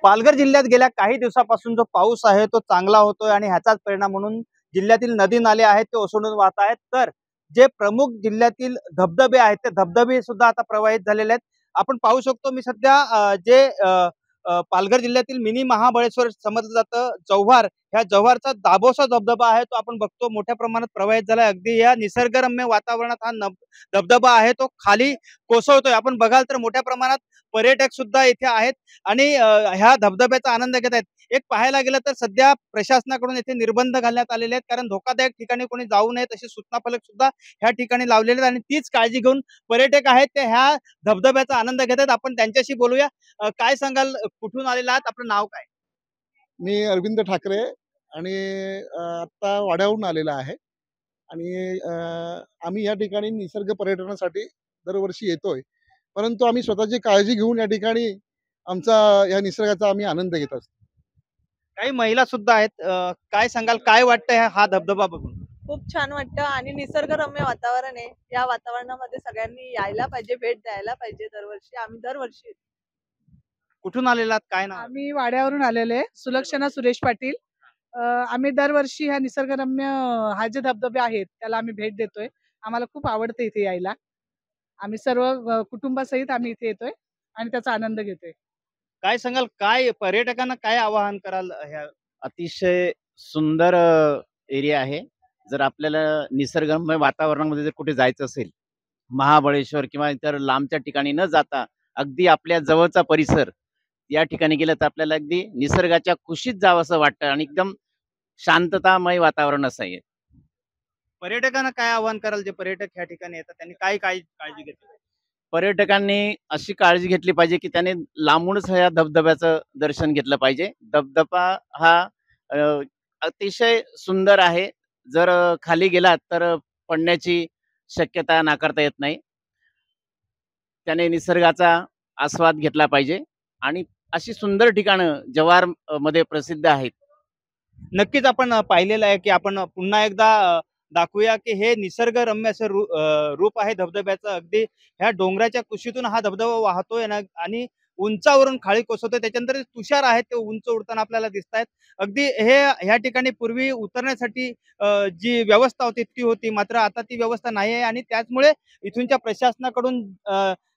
पालघर जिल्ह्यात गेल्या काही दिवसापासून जो पाऊस आहे तो चांगला होतोय आणि ह्याचाच परिणाम म्हणून जिल्ह्यातील नदी नाले आहेत ते ओसंडून वाहत आहेत। तर जे प्रमुख जिल्ह्यातील धबधबे आहेत ते धबधबे सुद्धा आता प्रवाहित झालेले आहेत। आपण पाहू शकतो मी सध्या पालघर जिल्ह्यातील मिनी महाबळेश्वर समजलं जातं जव्हार, ह्या जव्हारचा दाभोसा धबधबा आहे तो आपण बघतो मोठ्या प्रमाणात प्रवाहित झालाय। अगदी या निसर्गरम्य वातावरणात हा धबधबा आहे तो खाली कोसळतोय। आपण बघाल तर मोठ्या प्रमाणात पर्यटक सुद्धा इथे आहेत आणि ह्या धबधब्याचा आनंद घेत आहेत। एक पाहायला गेलं तर सध्या प्रशासनाकडून येथे निर्बंध घालण्यात आलेले आहेत, कारण धोकादायक ठिकाणी कोणी जाऊ नये तसे सूचना फलक सुद्धा ह्या ठिकाणी लावलेले आहेत आणि तीच काळजी घेऊन पर्यटक आहेत ते ह्या धबधब्याचा आनंद घेत आहेत। आपण त्यांच्याशी बोलूया। काय सांगाल, कुठून आलेला आहात, आपलं नाव काय? मी अरविंद ठाकरे आणि आत्ता वाड्याहून आलेला आहे आणि आम्ही या ठिकाणी निसर्ग पर्यटनासाठी दरवर्षी येतोय, परंतु आम्ही स्वतःची काळजी घेऊन या ठिकाणी आमचा या निसर्गाचा आम्ही आनंद घेत असतो। काही महिला सुद्धा आहेत। काय सांगाल, काय वाटतं हा धबधबा बघून? खूप छान वाटतं आणि निसर्गरम्य वातावरण आहे। या वातावरणामध्ये सगळ्यांनी यायला पाहिजे, भेट द्यायला पाहिजे दरवर्षी। आम्ही दरवर्षी येतो। कुठून आलेला आहात, काय नाव? आम्ही वाड्यावरून आलेले, सुलक्षणा सुरेश पाटील। आम्ही दरवर्षी ह्या निसर्गरम्य हा जे धबधबे आहेत त्याला आम्ही भेट देतोय। आम्हाला खूप आवडतं इथे यायला। आम्ही सर्व कुटुंबासहित आम्ही इथे येतोय आणि त्याचा आनंद घेतोय। काय सांगाल, काय पर्यटकांना काय आवाहन कराल? ह्या अतिशय सुंदर एरिया आहे। जर आपल्याला निसर्गरम्य वातावरणामध्ये जर कुठे जायचं असेल, महाबळेश्वर किंवा इतर लांबच्या ठिकाणी न जाता अगदी आपल्या जवळचा परिसर या ठिकाणी गेलं तर आपल्याला अगदी निसर्गाच्या कुशीत जावंसं वाटतं आणि एकदम शांततामय वातावरण असं आहे। पर्यटकांना काय आवाहन कराल, जे पर्यटक ह्या ठिकाणी येतात त्यांनी काय काय काळजी घेतली पाहिजे? पर्यटकांनी अशी काळजी घेतली पाहिजे की त्याने लांबूनच ह्या धबधब्याचं दर्शन घेतलं पाहिजे। धबधबा हा अ, अतिशय सुंदर आहे। जर खाली गेलात तर पडण्याची शक्यता नाकारता येत नाही। त्याने निसर्गाचा आस्वाद घेतला पाहिजे आणि अशी सुंदर ठिकाणं जव्हार मध्ये प्रसिद्ध आहेत। नक्कीच आपण पाहिलेलं आहे की आपण पुन्हा एकदा दाखवूया की हे निसर्गरम्य असं रूप आहे धबधब्याचं। अगदी ह्या डोंगराच्या कुशीतून हा धबधबा वाहतोय ना आणि उंचावरून खाली कोसळतोय। त्याच्यानंतर तुषार आहेत ते उंच उडताना आपल्याला दिसत आहेत। अगदी हे ह्या ठिकाणी पूर्वी उतरण्यासाठी जी व्यवस्था होती ती होती, मात्र आता ती व्यवस्था नाही आहे आणि त्याचमुळे इथूनच्या प्रशासनाकडून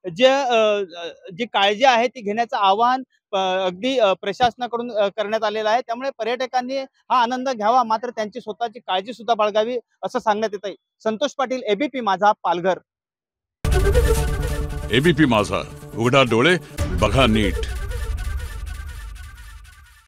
जी काळजी आहे ती घेण्याचं आवाहन अगदी प्रशासनाकडून करण्यात आलेलं आहे। त्यामुळे पर्यटकांनी हा आनंद घ्यावा, मात्र त्यांची स्वतःची काळजी सुद्धा बाळगावी असं सांगण्यात येत आहे। संतोष पाटील, एबीपी माझा, पालघर। एबीपी माझा, उघडा डोळे बघा नीट।